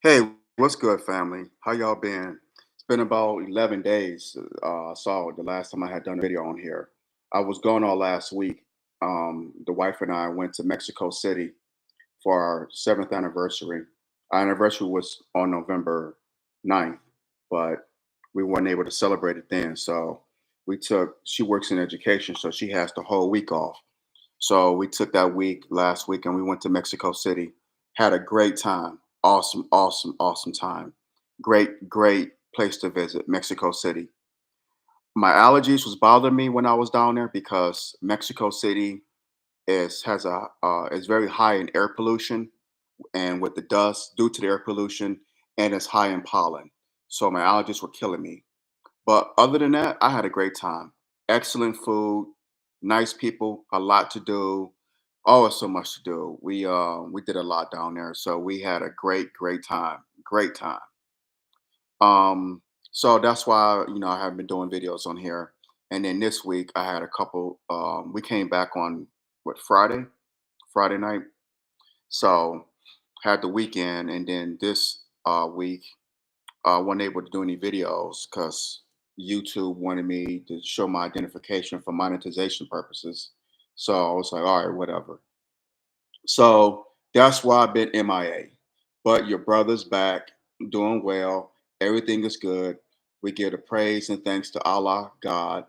Hey, what's good, family? How y'all been? It's been about 11 days. Saw the last time I had done a video on here. I was gone all last week. The wife and I went to Mexico City for our seventh anniversary. Our anniversary was on November 9th, but we weren't able to celebrate it then. So she works in education, so she has the whole week off. So we took that week last week and we went to Mexico City. Had a great time. Awesome, awesome, awesome time. Great, great place to visit, Mexico City. My allergies was bothering me when I was down there because Mexico City is very high in air pollution and with the dust due to the air pollution, and it's high in pollen. So my allergies were killing me. But other than that, I had a great time. Excellent food, nice people, a lot to do. Always so much to do. We did a lot down there, so we had a great, great time. Great time. So that's why I have been doing videos on here. And then this week I had a couple. We came back on what Friday night. So had the weekend, and then this week wasn't able to do any videos because YouTube wanted me to show my identification for monetization purposes. So I was like, all right, whatever. So that's why I've been MIA. But your brother's back, doing well. Everything is good. We give the praise and thanks to Allah, God.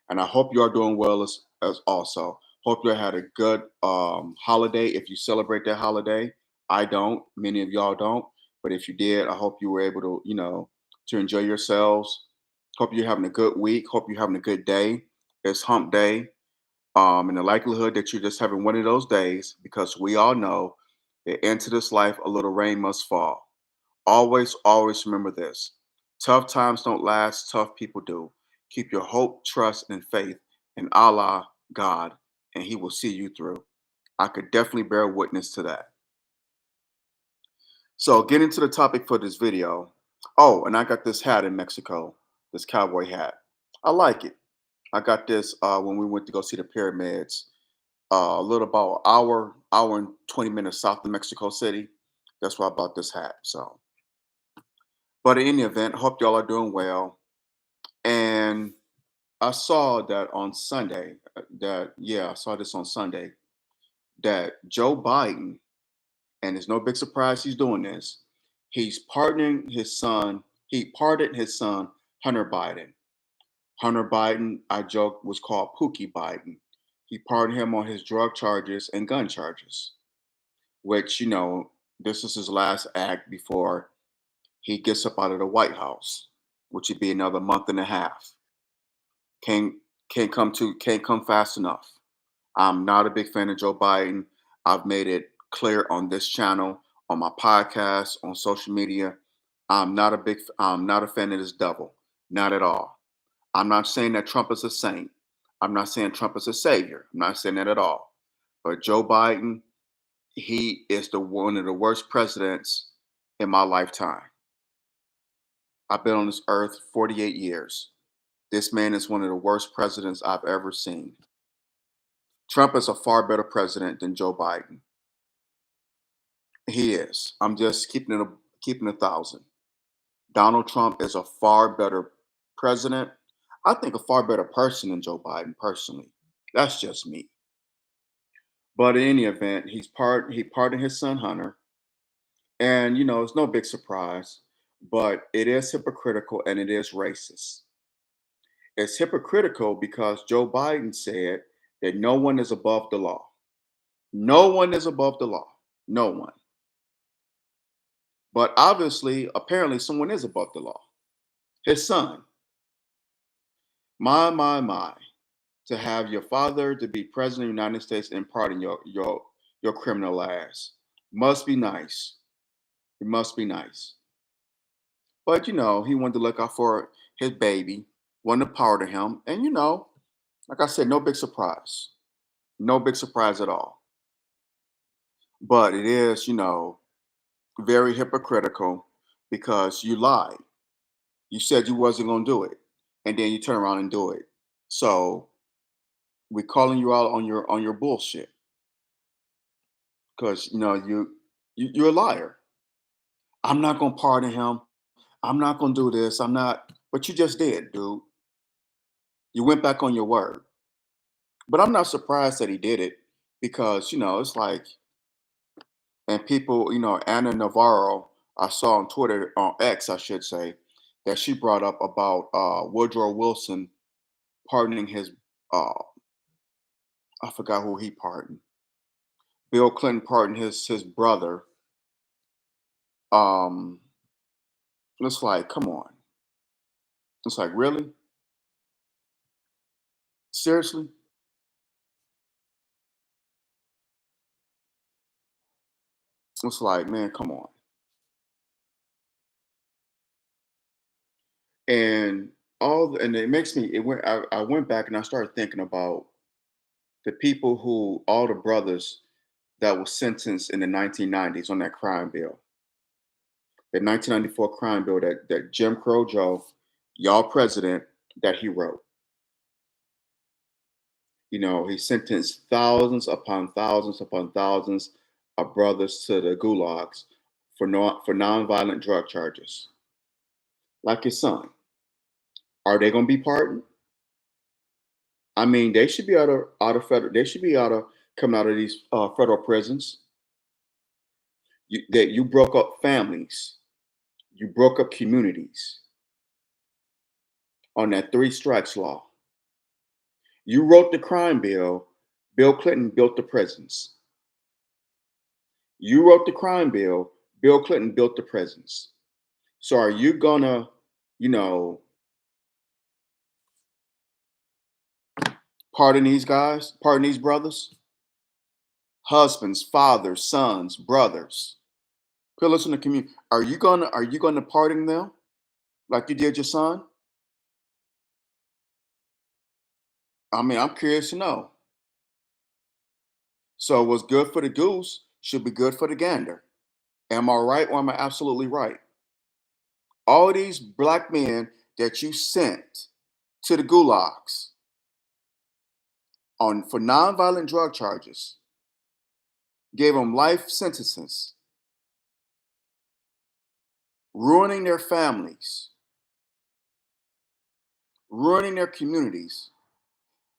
And I hope you are doing well as also. Hope you had a good holiday if you celebrate that holiday. I don't. Many of y'all don't. But if you did, I hope you were able to enjoy yourselves. Hope you're having a good week. Hope you're having a good day. It's hump day. And the likelihood that you're just having one of those days, because we all know that into this life a little rain must fall. Always, always remember this. Tough times don't last, tough people do. Keep your hope, trust, and faith in Allah, God, and He will see you through. I could definitely bear witness to that. So, getting to the topic for this video. Oh, and I got this hat in Mexico, this cowboy hat. I like it. I got this when we went to go see the pyramids a little about hour and 20 minutes south of Mexico City. That's why I bought this hat. So, but in any event, hope y'all are doing well. And I saw that on Sunday, I saw this on Sunday that Joe Biden, and it's no big surprise he's doing this. He's pardoning his son. He pardoned his son, Hunter Biden. Hunter Biden, I joke, was called Pookie Biden. He pardoned him on his drug charges and gun charges, which, this is his last act before he gets up out of the White House, which would be another month and a half. Can't can't come fast enough. I'm not a big fan of Joe Biden. I've made it clear on this channel, on my podcast, on social media. I'm not a fan of this devil. Not at all. I'm not saying that Trump is a saint. I'm not saying Trump is a savior. I'm not saying that at all. But Joe Biden, he is the one of the worst presidents in my lifetime. I've been on this earth 48 years. This man is one of the worst presidents I've ever seen. Trump is a far better president than Joe Biden. He is. I'm just keeping a thousand. Donald Trump is a far better president. I think a far better person than Joe Biden personally. That's just me. But in any event, he pardoned his son Hunter, and it's no big surprise, but it is hypocritical and it is racist. It's hypocritical because Joe Biden said that no one is above the law. No one is above the law. No one. But obviously, apparently, someone is above the law. His son. My. To have your father to be president of the United States and pardon your criminal ass. Must be nice. It must be nice. But he wanted to look out for his baby, wanted to pardon him. And like I said, no big surprise. No big surprise at all. But it is, very hypocritical because you lied. You said you wasn't gonna do it, and then you turn around and do it. So we're calling you out on your bullshit because you're a liar. I'm not gonna pardon him. I'm not gonna do this. I'm not. But you just did, dude. You went back on your word. But I'm not surprised that he did it because it's like, and people, Anna Navarro, I saw on Twitter, on X, I should say, that she brought up about Woodrow Wilson pardoning his, uh, I forgot who he pardoned. Bill Clinton pardoned his brother. Um, it's like, come on. It's like, really? Seriously? It's like, man, come on. And and it makes me, I went back and I started thinking about the people who, all the brothers that was sentenced in the 1990s on that crime bill, the 1994 crime bill that Jim Crow Joe, y'all president, that he wrote. He sentenced thousands upon thousands upon thousands of brothers to the gulags for nonviolent drug charges, like his son. Are they going to be pardoned? I mean, they should be out of federal. They should be coming out of these federal prisons. That you broke up families, you broke up communities on that three strikes law. You wrote the crime bill. Bill Clinton built the prisons. You wrote the crime bill. Bill Clinton built the prisons. So are you gonna, you know, pardon these guys? Pardon these brothers? Husbands, fathers, sons, brothers. Pillars in the community. Are you gonna pardon them like you did your son? I mean, I'm curious to know. So what's good for the goose should be good for the gander. Am I right or am I absolutely right? All these black men that you sent to the gulags on for nonviolent drug charges, gave them life sentences, ruining their families, ruining their communities.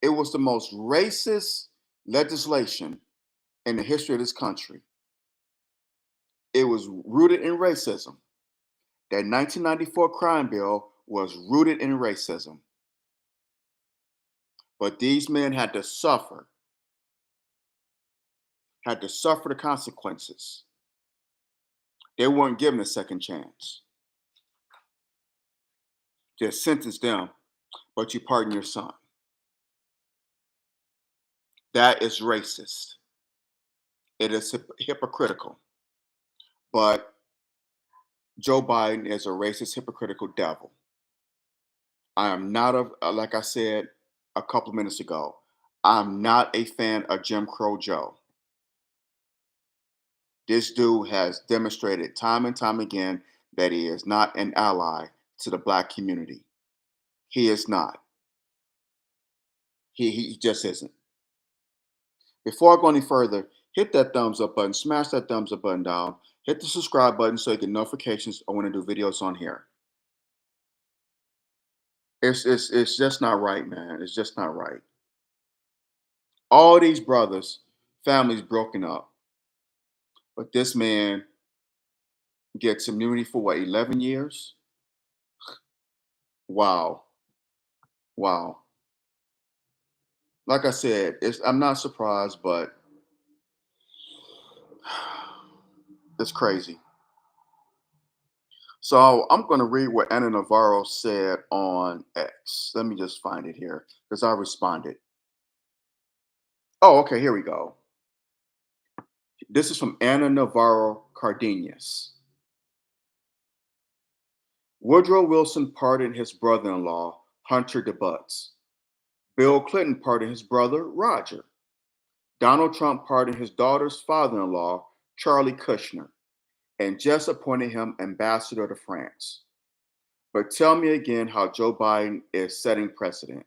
It was the most racist legislation in the history of this country. It was rooted in racism. That 1994 crime bill was rooted in racism. But these men had to suffer the consequences. They weren't given a second chance. Just sentence them, but you pardon your son. That is racist. It is hypocritical. But Joe Biden is a racist, hypocritical devil. I am not like I said a couple minutes ago, I'm not a fan of Jim Crow Joe. This dude has demonstrated time and time again that he is not an ally to the black community. He is not. He just isn't. Before I go any further, hit that thumbs up button, smash that thumbs up button down, hit the subscribe button so you get notifications when I do videos on here. It's just not right, man. It's just not right. All these brothers, families broken up, but this man gets immunity for what, 11 years? Wow. Wow. Like I said, I'm not surprised, but it's crazy. So I'm going to read what Anna Navarro said on X. Let me just find it here because I responded. Oh, okay, here we go. This is from Anna Navarro Cardenas. Woodrow Wilson pardoned his brother in law, Hunter DeButts. Bill Clinton pardoned his brother, Roger. Donald Trump pardoned his daughter's father in law, Charlie Kushner, and just appointed him ambassador to France. But tell me again how Joe Biden is setting precedent.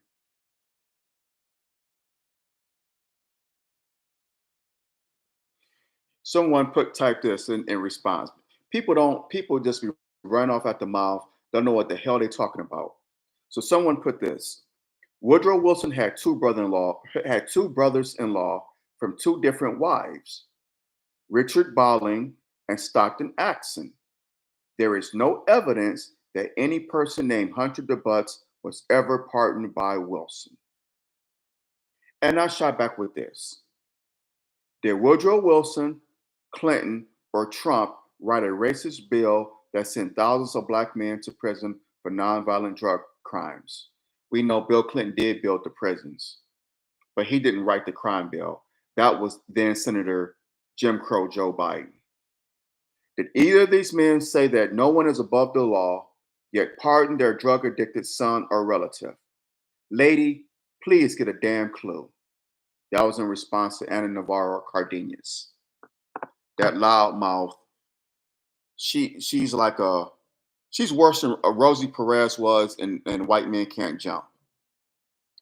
Someone type this in response. People just be running off at the mouth, don't know what the hell they're talking about. So someone put this. Woodrow Wilson had two brothers-in-law from two different wives, Richard Bolling and Stockton Axon. There is no evidence that any person named Hunter DeButts was ever pardoned by Wilson. And I shot back with this. Did Woodrow Wilson, Clinton, or Trump write a racist bill that sent thousands of black men to prison for nonviolent drug crimes? We know Bill Clinton did build the prisons, but he didn't write the crime bill. That was then Senator Jim Crow Joe Biden. Did either of these men say that no one is above the law, yet pardon their drug addicted son or relative? Lady, please get a damn clue. That was in response to Anna Navarro Cardenas. That loudmouth, she's like she's worse than Rosie Perez was in White Men Can't Jump.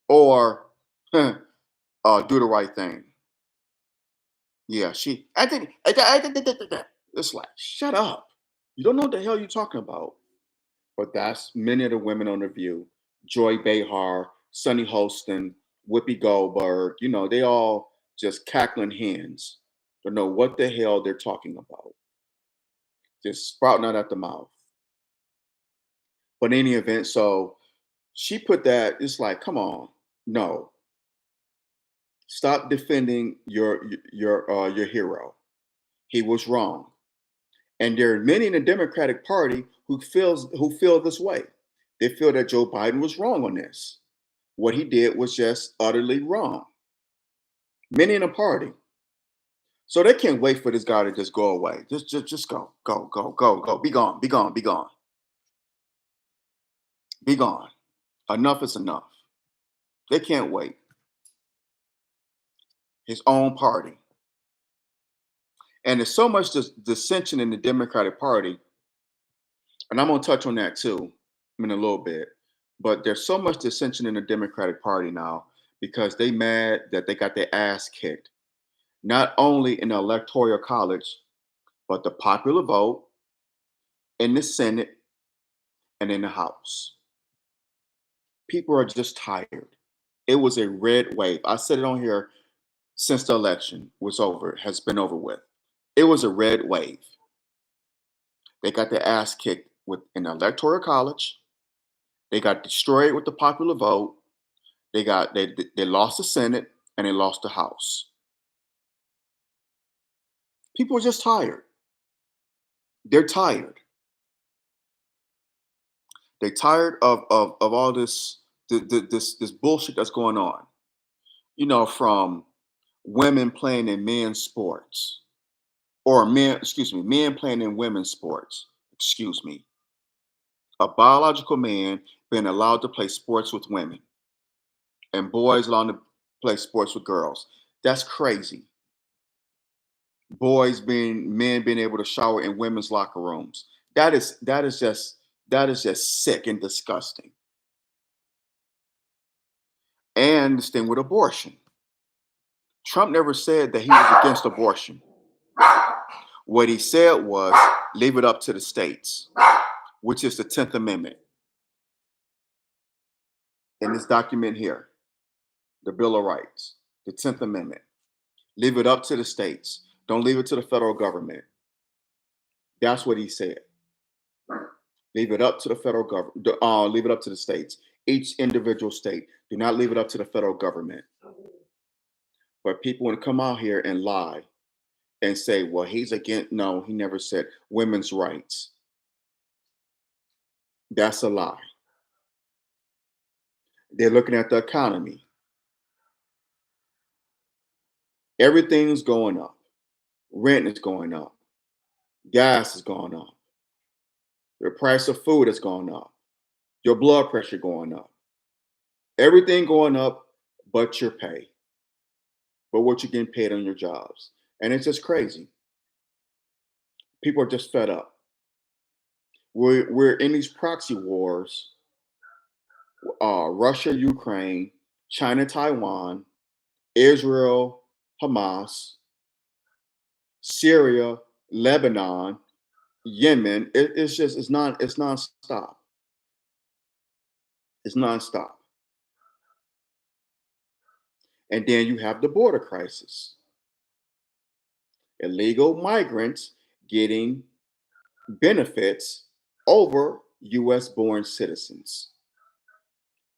Or Do the Right Thing. Yeah, it's like, shut up. You don't know what the hell you're talking about. But that's many of the women on The View. Joy Behar, Sunny Holston, Whoopi Goldberg, they all just cackling hens. Don't know what the hell they're talking about. Just sprouting out at the mouth. But in any event, so she put that, it's like, come on, no. Stop defending your hero. He was wrong. And there are many in the Democratic Party who feel this way. They feel that Joe Biden was wrong on this. What he did was just utterly wrong. Many in the party. So they can't wait for this guy to just go away. Just go. Be gone, be gone, be gone. Be gone. Enough is enough. They can't wait. His own party. And there's so much dissension in the Democratic Party, and I'm going to touch on that too in a little bit. But there's so much dissension in the Democratic Party now because they mad that they got their ass kicked, not only in the Electoral College, but the popular vote, in the Senate, and in the House. People are just tired. It was a red wave. I said it on here since the election has been over with. It was a red wave. They got their ass kicked in the Electoral College. They got destroyed with the popular vote. They lost the Senate and they lost the House. People are just tired. They're tired. They're tired of all this bullshit that's going on. From women playing in men's sports, or men playing in women's sports. Excuse me. A biological man being allowed to play sports with women, and boys allowed to play sports with girls. That's crazy. Men being able to shower in women's locker rooms. That is just sick and disgusting. And this thing with abortion. Trump never said that he was against abortion. What he said was leave it up to the states, which is the 10th Amendment. In this document here, the Bill of Rights, the 10th Amendment. Leave it up to the states. Don't leave it to the federal government. That's what he said. Leave it up to the federal government. Leave it up to the states. Each individual state. Do not leave it up to the federal government. But people want to come out here and lie and say, well, he's against. No, he never said women's rights. That's a lie. They're looking at the economy. Everything's going up. Rent is going up. Gas is going up. The price of food has gone up. Your blood pressure going up. Everything going up but your pay. But what you're getting paid on your jobs. And it's just crazy. People are just fed up. We're in these proxy wars. Russia, Ukraine, China, Taiwan, Israel, Hamas, Syria, Lebanon, Yemen. It's just it's nonstop. It's nonstop. And then you have the border crisis. Illegal migrants getting benefits over US born citizens.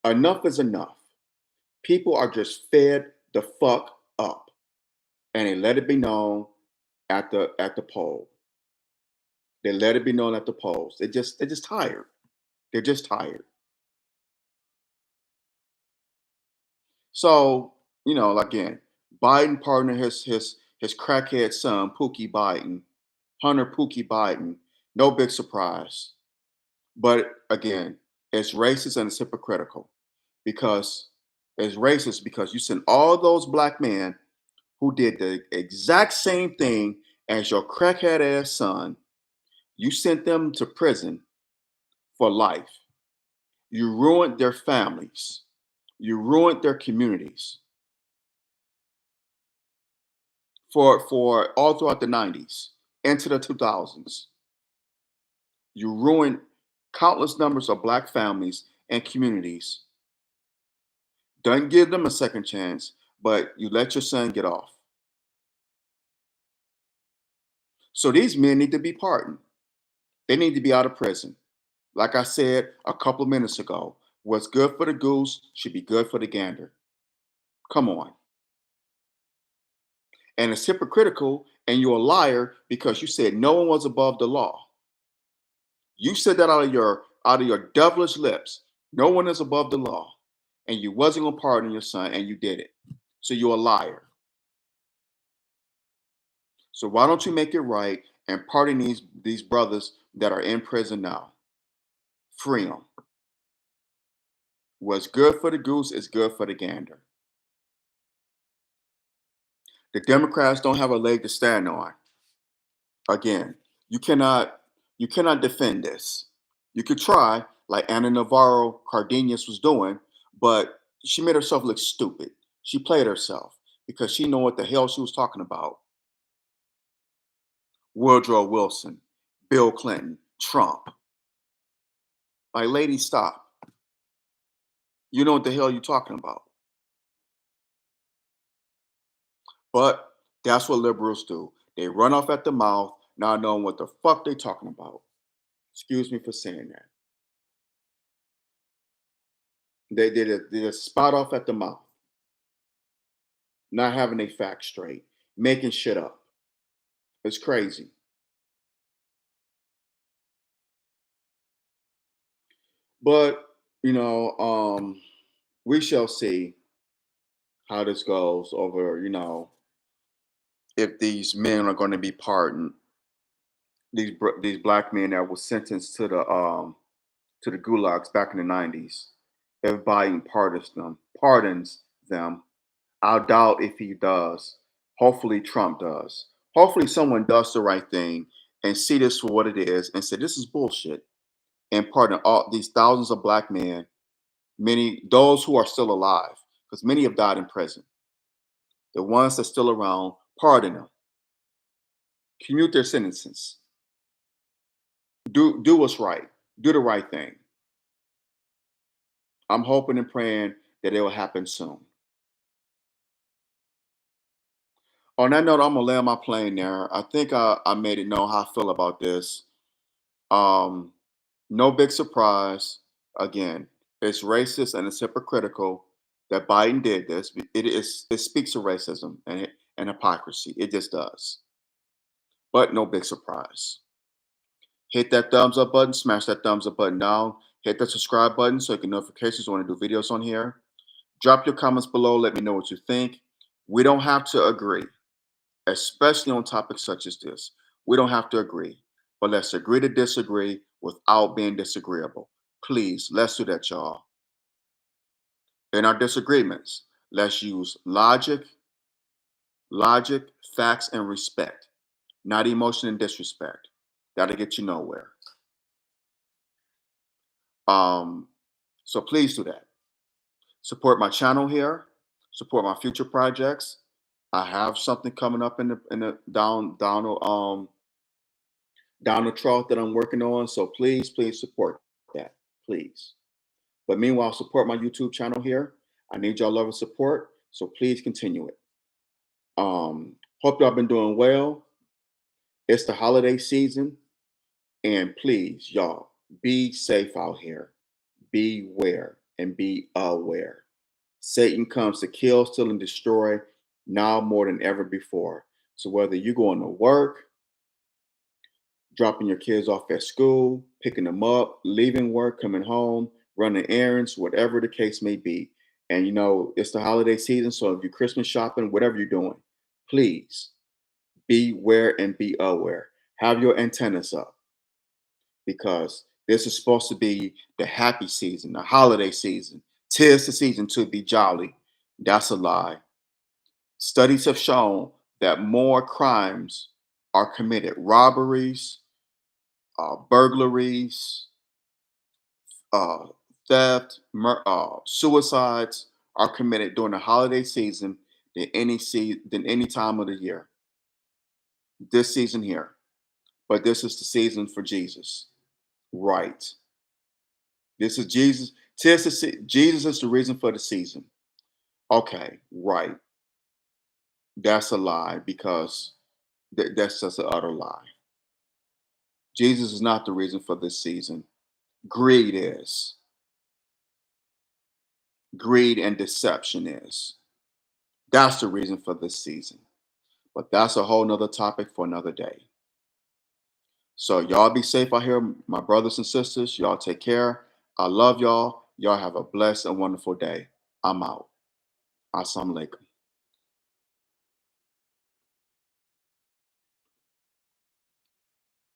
Enough is enough. People are just fed the fuck up. And they let it be known at the poll. They let it be known at the polls. They're just tired. They're just tired. So, again, Biden partnered his crackhead son, Pookie Biden, Hunter Pookie Biden. No big surprise. But again, it's racist and it's hypocritical because it's racist because you sent all those black men who did the exact same thing as your crackhead ass son. You sent them to prison for life. You ruined their families. You ruined their communities for all throughout the 90s into the 2000s. You ruined countless numbers of black families and communities. Don't give them a second chance, but you let your son get off. So these men need to be pardoned. They need to be out of prison. Like I said a couple of minutes ago, what's good for the goose should be good for the gander. Come on. And it's hypocritical and you're a liar because you said no one was above the law. You said that out of your devilish lips. No one is above the law. And you wasn't gonna pardon your son and you did it. So you're a liar. So why don't you make it right and pardon these brothers that are in prison now? Free them. What's good for the goose is good for the gander. The Democrats don't have a leg to stand on. Again, you cannot you cannot defend this. You could try, like Anna Navarro Cardenas was doing, but she made herself look stupid. She played herself because she know what the hell she was talking about. Woodrow Wilson, Bill Clinton, Trump. Like, lady, stop. You know what the hell you're talking about. But that's what liberals do. They run off at the mouth, not knowing what the fuck they talking about. Excuse me for saying that. They just spot off at the mouth, not having a facts straight, making shit up. It's crazy. But we shall see how this goes over. If these men are going to be pardoned, these black men that were sentenced to the gulags back in the 90s. If Biden pardons them, I doubt if he does. Hopefully Trump does. Hopefully someone does the right thing and see this for what it is and say this is bullshit and pardon all these thousands of black men, many those who are still alive, because many have died in prison. The ones that's still around, pardon them, commute their sentences, do what's right, do the right thing. I'm hoping and praying that it will happen soon. On that note, I'm gonna land my plane there. I think I made it known how I feel about this. Um, no big surprise. Again, it's racist and it's hypocritical that Biden did this. It speaks of racism and hypocrisy. It just does. But no big surprise. Hit that thumbs up button, smash that thumbs up button down, hit the subscribe button so you get notifications when I do videos on here. Drop your comments below, let me know what you think. We don't have to agree, especially on topics such as this. We don't have to agree, but let's agree to disagree without being disagreeable. Please, let's do that, y'all. In our disagreements, let's use logic, facts, and respect, not emotion and disrespect. That'll get you nowhere. Um, so please do that. Support my channel here. Support my future projects. I have something coming up in the down Donald Trump that I'm working on. So please, please support that, please. But meanwhile, support my YouTube channel here. I need y'all love and support. So please continue it. Hope y'all been doing well. It's the holiday season. And please, y'all, be safe out here. Beware and be aware. Satan comes to kill, steal, and destroy now more than ever before. So whether you're going to work, dropping your kids off at school, picking them up, leaving work, coming home, running errands, whatever the case may be. And it's the holiday season. So if you're Christmas shopping, whatever you're doing, please beware and be aware. Have your antennas up because this is supposed to be the happy season, the holiday season. 'Tis the season to be jolly. That's a lie. Studies have shown that more crimes are committed robberies, burglaries, uh, theft, suicides are committed during the holiday season than any time of the year. This season here, but this is the season for Jesus, right? This is Jesus. Jesus is the reason for the season. Okay, right. That's a lie because that's just an utter lie. Jesus is not the reason for this season. Greed is. Greed and deception is. That's the reason for this season. But that's a whole nother topic for another day. So y'all be safe out here, my brothers and sisters. Y'all take care. I love y'all. Y'all have a blessed and wonderful day. I'm out. Assalamu alaikum.